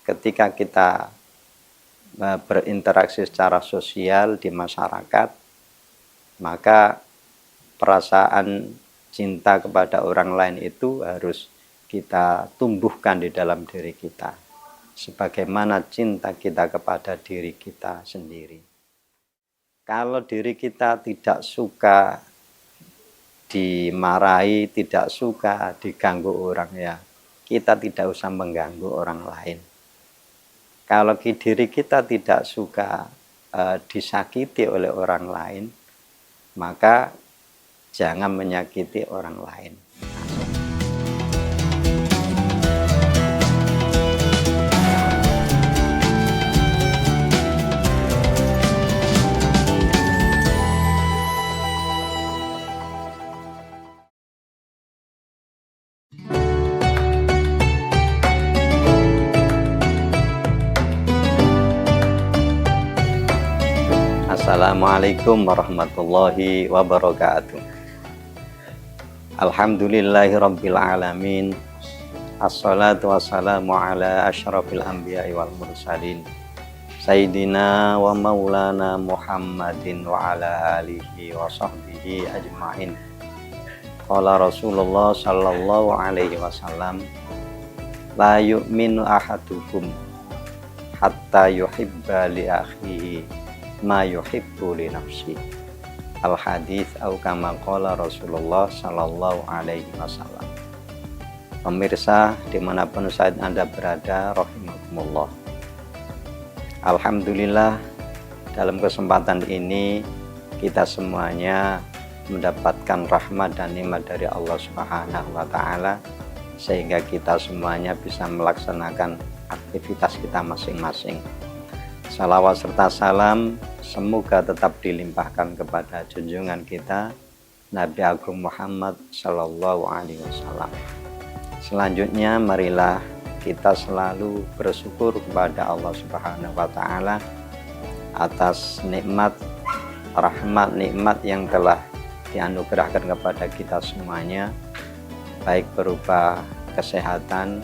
ketika kita berinteraksi secara sosial di masyarakat, maka perasaan cinta kepada orang lain itu harus kita tumbuhkan di dalam diri kita, sebagaimana cinta kita kepada diri kita sendiri. Kalau diri kita tidak suka dimarahi, tidak suka diganggu orang, ya kita tidak usah mengganggu orang lain. Kalau diri kita tidak suka disakiti oleh orang lain, maka jangan menyakiti orang lain. Assalamualaikum warahmatullahi wabarakatuh. Alhamdulillahirabbil alamin. Assalatu wassalamu ala asyrafil anbiya'i wal mursalin. Sayyidina wa maulana Muhammadin wa ala alihi wa sahbihi ajma'in. Qala Rasulullah sallallahu alaihi wasallam, la yu'minu ahadukum hatta yuhibba li akhihi ma yuhibbu li nafsi. Al hadits au kama qala Rasulullah sallallahu alaihi wasallam. Pemirsa dimanapun saat Anda berada, rahimakumullah. Alhamdulillah, dalam kesempatan ini kita semuanya mendapatkan rahmat dan nikmat dari Allah Subhanahu wa taala, sehingga kita semuanya bisa melaksanakan aktivitas kita masing-masing. Salawat serta salam semoga tetap dilimpahkan kepada junjungan kita Nabi Agung Muhammad Sallallahu Alaihi Wasallam. Selanjutnya marilah kita selalu bersyukur kepada Allah Subhanahu Wa Taala atas nikmat, rahmat, nikmat yang telah dianugerahkan kepada kita semuanya, baik berupa kesehatan,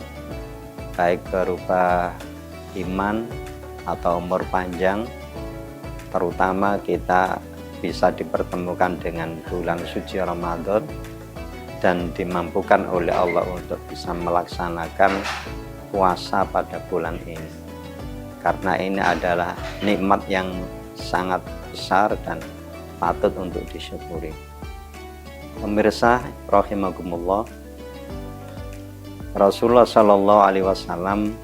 baik berupa iman atau umur panjang, terutama kita bisa dipertemukan dengan bulan suci Ramadan dan dimampukan oleh Allah untuk bisa melaksanakan puasa pada bulan ini, karena ini adalah nikmat yang sangat besar dan patut untuk disyukuri. Pemirsa rahimakumullah, Rasulullah Shallallahu Alaihi Wasallam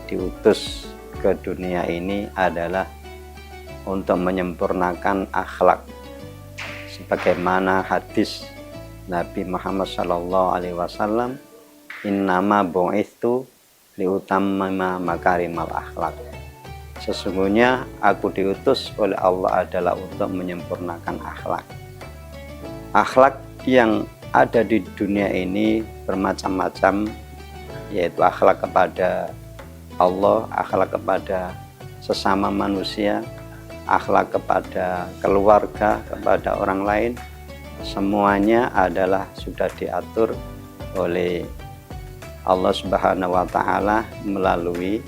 diutus ke dunia ini adalah untuk menyempurnakan akhlak, sebagaimana hadis Nabi Muhammad Sallallahu Alaihi Wasallam, innama bu'itsu liutammima makarimal akhlak. Sesungguhnya aku diutus oleh Allah adalah untuk menyempurnakan akhlak. Akhlak yang ada di dunia ini bermacam-macam, yaitu akhlak kepada Allah, akhlak kepada sesama manusia, akhlak kepada keluarga, kepada orang lain. Semuanya adalah sudah diatur oleh Allah Subhanahu wa taala melalui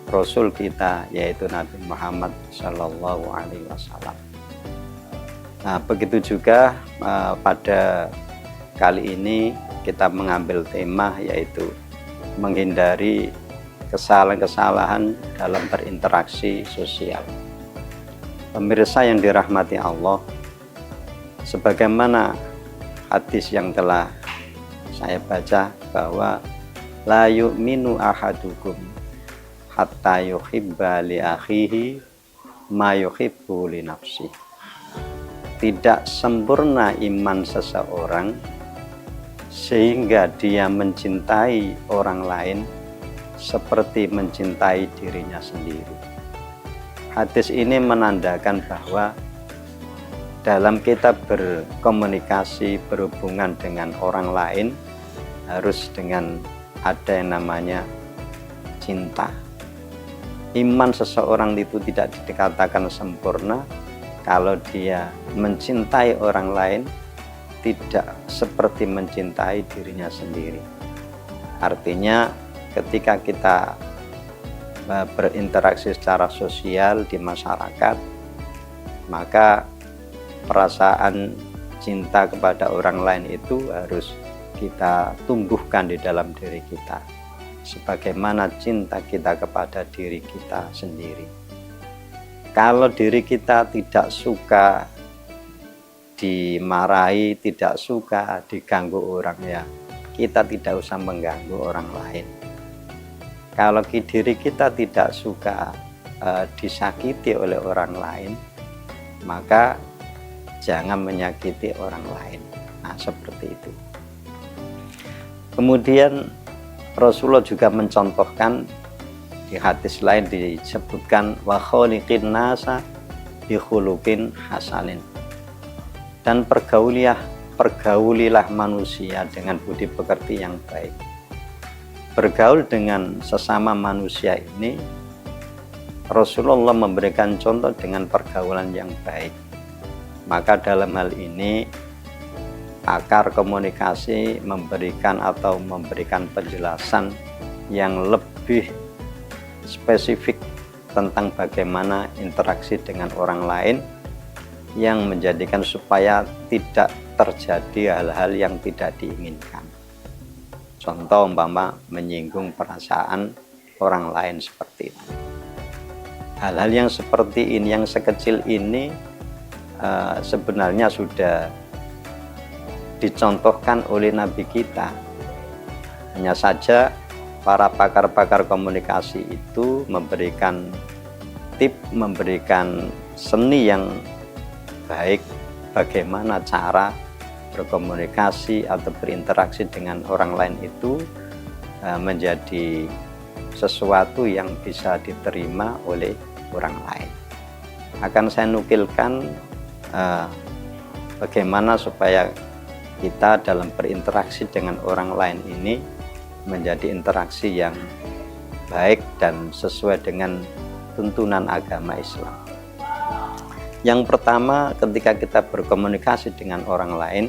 Rasul kita, yaitu Nabi Muhammad Sallallahu Alaihi Wasallam. Nah, begitu juga pada kali ini kita mengambil tema, yaitu menghindari kesalahan-kesalahan dalam berinteraksi sosial. Pemirsa yang dirahmati Allah, sebagaimana hadis yang telah saya baca bahwa la yu'minu ahadukum hatta yuhibba li akhihi ma yuhibbu li nafsi. Tidak sempurna iman seseorang sehingga dia mencintai orang lain seperti mencintai dirinya sendiri. Hadis ini menandakan bahwa dalam kita berkomunikasi, berhubungan dengan orang lain, harus dengan ada yang namanya cinta. Iman seseorang itu tidak dikatakan sempurna kalau dia mencintai orang lain tidak seperti mencintai dirinya sendiri. Artinya ketika kita berinteraksi secara sosial di masyarakat, maka perasaan cinta kepada orang lain itu harus kita tumbuhkan di dalam diri kita, sebagaimana cinta kita kepada diri kita sendiri. Kalau diri kita tidak suka dimarahi, tidak suka diganggu orang, ya kita tidak usah mengganggu orang lain. Kalau diri kita tidak suka disakiti oleh orang lain, maka jangan menyakiti orang lain. Nah, seperti itu. Kemudian Rasulullah juga mencontohkan, di hadis lain disebutkan wa khaliqin nasa bi khuluqin hasanin, dan pergaulilah manusia dengan budi pekerti yang baik. Bergaul dengan sesama manusia ini, Rasulullah memberikan contoh dengan pergaulan yang baik. Maka dalam hal ini akar komunikasi memberikan penjelasan yang lebih spesifik tentang bagaimana interaksi dengan orang lain, yang menjadikan supaya tidak terjadi hal-hal yang tidak diinginkan. Contoh umpama menyinggung perasaan orang lain seperti itu. Hal-hal yang seperti ini, yang sekecil ini sebenarnya sudah dicontohkan oleh Nabi kita. Hanya saja para pakar-pakar komunikasi itu memberikan tip, memberikan seni yang baik bagaimana cara berkomunikasi atau berinteraksi dengan orang lain itu menjadi sesuatu yang bisa diterima oleh orang lain. Akan saya nukilkan bagaimana supaya kita dalam berinteraksi dengan orang lain ini menjadi interaksi yang baik dan sesuai dengan tuntunan agama Islam. Yang pertama, ketika kita berkomunikasi dengan orang lain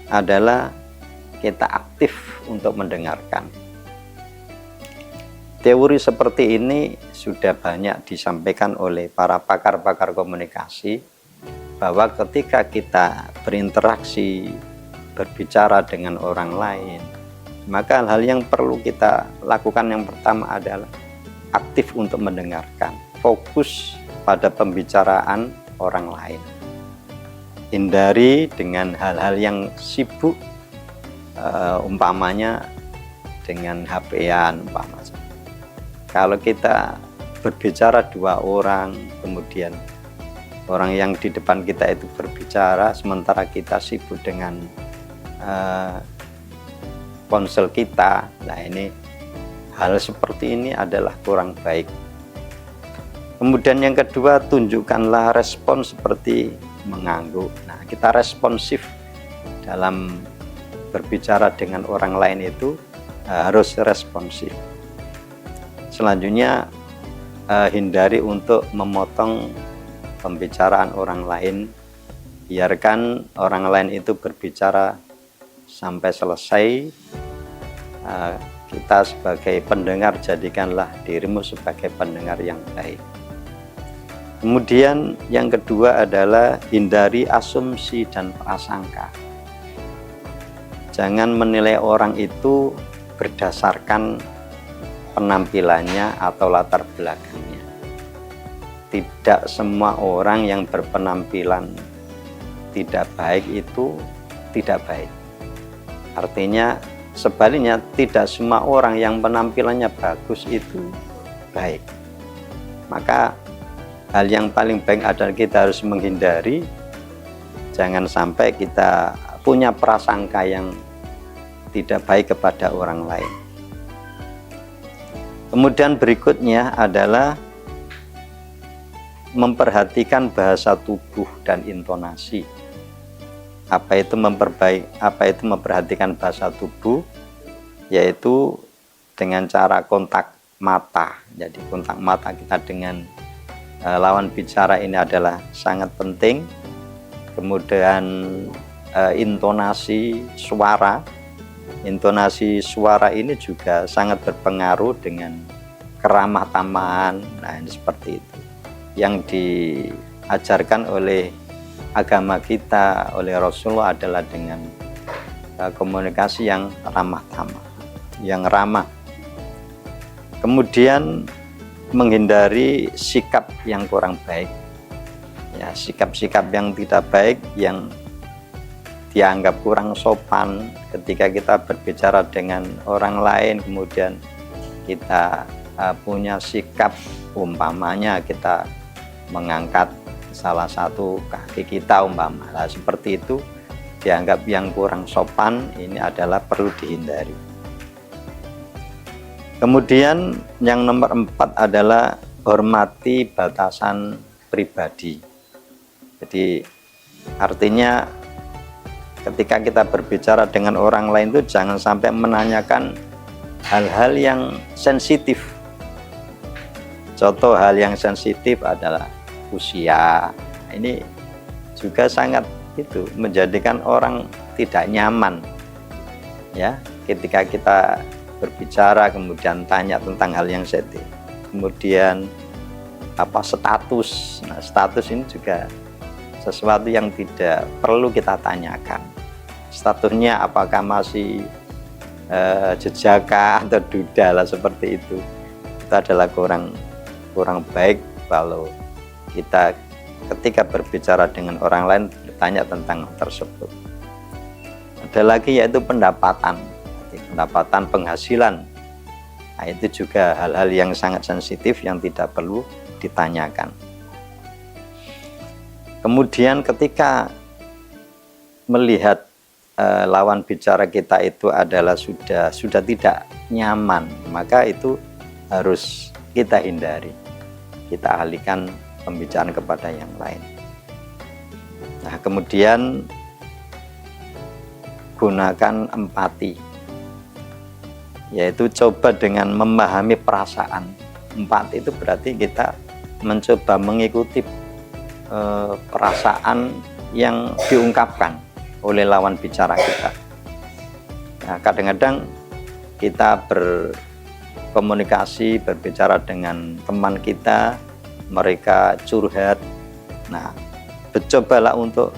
adalah kita aktif untuk mendengarkan. Teori seperti ini sudah banyak disampaikan oleh para pakar-pakar komunikasi, bahwa ketika kita berinteraksi, berbicara dengan orang lain, maka hal yang perlu kita lakukan yang pertama adalah aktif untuk mendengarkan, fokus pada pembicaraan orang lain. Hindari dengan hal-hal yang sibuk, umpamanya dengan HP-an umpamanya. Kalau kita berbicara dua orang, kemudian orang yang di depan kita itu berbicara, sementara kita sibuk dengan ponsel kita, nah ini hal seperti ini adalah kurang baik. Kemudian yang kedua, tunjukkanlah respon seperti mengangguk. Nah, kita responsif dalam berbicara dengan orang lain itu harus responsif. Selanjutnya, hindari untuk memotong pembicaraan orang lain. Biarkan orang lain itu berbicara sampai selesai. Kita sebagai pendengar, jadikanlah dirimu sebagai pendengar yang baik. Kemudian yang kedua adalah hindari asumsi dan prasangka. Jangan menilai orang itu berdasarkan penampilannya atau latar belakangnya. Tidak semua orang yang berpenampilan tidak baik itu tidak baik. Artinya sebaliknya, tidak semua orang yang penampilannya bagus itu baik. Maka hal yang paling baik adalah kita harus menghindari, jangan sampai kita punya prasangka yang tidak baik kepada orang lain. Kemudian berikutnya adalah memperhatikan bahasa tubuh dan intonasi. Apa itu memperhatikan bahasa tubuh? Yaitu dengan cara kontak mata. Jadi kontak mata kita dengan lawan bicara ini adalah sangat penting. Kemudian intonasi suara ini juga sangat berpengaruh dengan keramah tamahan. Nah, ini seperti itu yang diajarkan oleh agama kita, oleh Rasulullah adalah dengan komunikasi yang ramah tamah, yang ramah. Kemudian menghindari sikap yang kurang baik, ya, sikap-sikap yang tidak baik yang dianggap kurang sopan ketika kita berbicara dengan orang lain. Kemudian kita punya sikap, umpamanya kita mengangkat salah satu kaki kita umpama, nah, seperti itu dianggap yang kurang sopan. Ini adalah perlu dihindari. Kemudian yang nomor 4 adalah hormati batasan pribadi. Jadi artinya ketika kita berbicara dengan orang lain itu jangan sampai menanyakan hal-hal yang sensitif. Contoh hal yang sensitif adalah usia. Ini juga sangat itu menjadikan orang tidak nyaman, ya, ketika kita berbicara kemudian tanya tentang hal yang sensitif. Kemudian status. Nah, status ini juga sesuatu yang tidak perlu kita tanyakan. Statusnya apakah masih jejaka atau duda lah, seperti itu adalah kurang baik kalau kita ketika berbicara dengan orang lain bertanya tentang tersebut. Ada lagi yaitu pendapatan penghasilan. Nah, itu juga hal-hal yang sangat sensitif yang tidak perlu ditanyakan. Kemudian ketika melihat lawan bicara kita itu adalah sudah tidak nyaman, maka itu harus kita hindari. Kita alihkan pembicaraan kepada yang lain. Nah, kemudian gunakan empati, yaitu coba dengan memahami perasaan. Empati itu berarti kita mencoba mengikuti perasaan yang diungkapkan oleh lawan bicara kita. Nah, kadang-kadang kita berkomunikasi, berbicara dengan teman kita, mereka curhat. Nah, cobalah untuk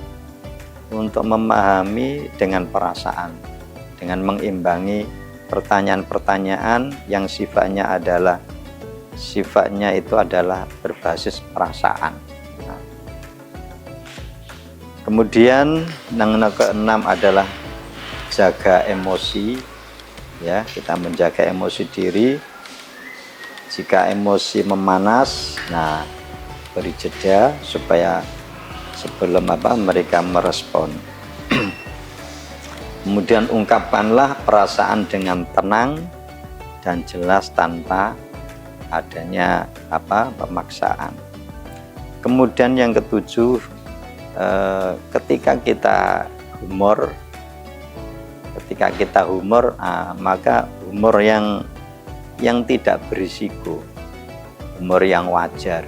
memahami dengan perasaan, dengan mengimbangi pertanyaan-pertanyaan yang sifatnya itu adalah berbasis perasaan. Nah, kemudian yang keenam adalah jaga emosi, ya, kita menjaga emosi diri. Jika emosi memanas, nah, beri jeda supaya sebelum mereka merespon. Kemudian ungkapkanlah perasaan dengan tenang dan jelas tanpa adanya pemaksaan. Kemudian yang ketujuh, ketika kita humor, maka humor yang tidak berisiko, humor yang wajar.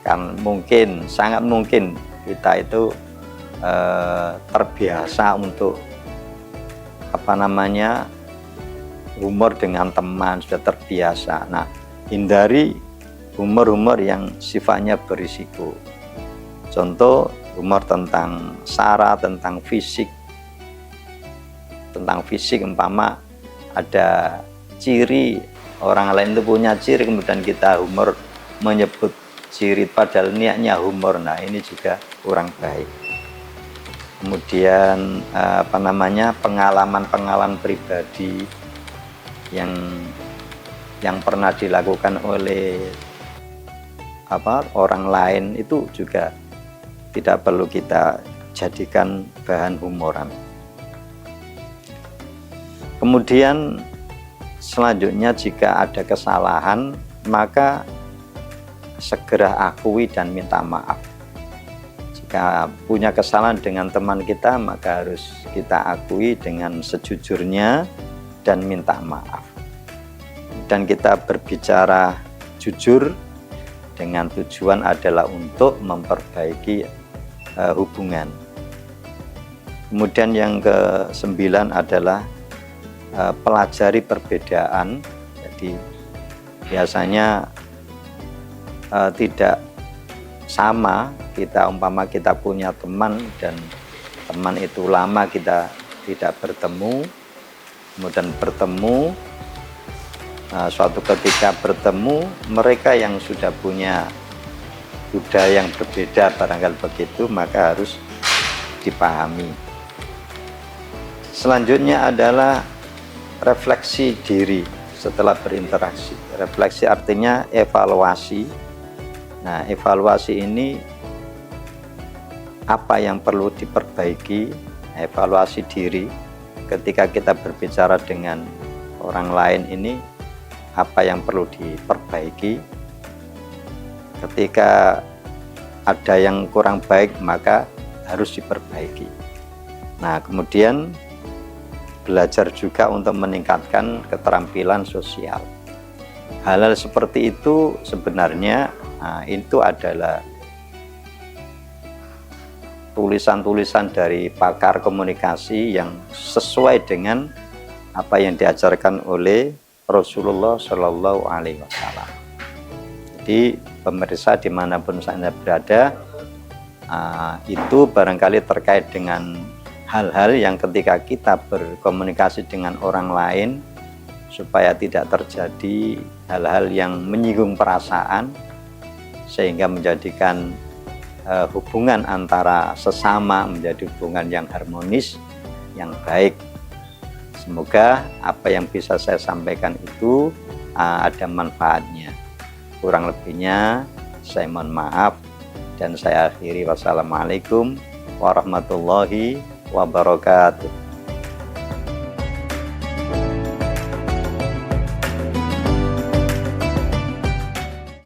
Kan sangat mungkin kita itu terbiasa untuk humor dengan teman, sudah terbiasa. Nah, hindari humor yang sifatnya berisiko. Contoh humor tentang sara, tentang fisik, umpama ada ciri orang lain itu punya ciri, kemudian kita humor menyebut ciri padahal niatnya humor. Nah, ini juga kurang baik. Kemudian pengalaman pribadi yang pernah dilakukan oleh orang lain itu juga tidak perlu kita jadikan bahan humoran. Kemudian selanjutnya, jika ada kesalahan maka segera akui dan minta maaf. Jika punya kesalahan dengan teman kita, maka harus kita akui dengan sejujurnya dan minta maaf. Dan kita berbicara jujur dengan tujuan adalah untuk memperbaiki hubungan. Kemudian yang ke-9 adalah pelajari perbedaan. Jadi biasanya tidak sama. Kita umpama kita punya teman dan teman itu lama kita tidak bertemu, kemudian bertemu, suatu ketika bertemu, mereka yang sudah punya budaya yang berbeda barangkali begitu, maka harus dipahami. Selanjutnya adalah refleksi diri setelah berinteraksi. Refleksi artinya evaluasi. Nah, evaluasi ini apa yang perlu diperbaiki, evaluasi diri ketika kita berbicara dengan orang lain ini, apa yang perlu diperbaiki. Ketika ada yang kurang baik maka harus diperbaiki. Nah, kemudian belajar juga untuk meningkatkan keterampilan sosial. Hal-hal seperti itu sebenarnya itu adalah tulisan-tulisan dari pakar komunikasi yang sesuai dengan apa yang diajarkan oleh Rasulullah Shallallahu Alaihi Wasallam. Jadi pemirsa dimanapun Anda berada, itu barangkali terkait dengan hal-hal yang ketika kita berkomunikasi dengan orang lain, supaya tidak terjadi hal-hal yang menyinggung perasaan, sehingga menjadikan hubungan antara sesama menjadi hubungan yang harmonis, yang baik. Semoga apa yang bisa saya sampaikan itu ada manfaatnya. Kurang lebihnya saya mohon maaf dan saya akhiri. Wassalamualaikum warahmatullahi wabarakatuh.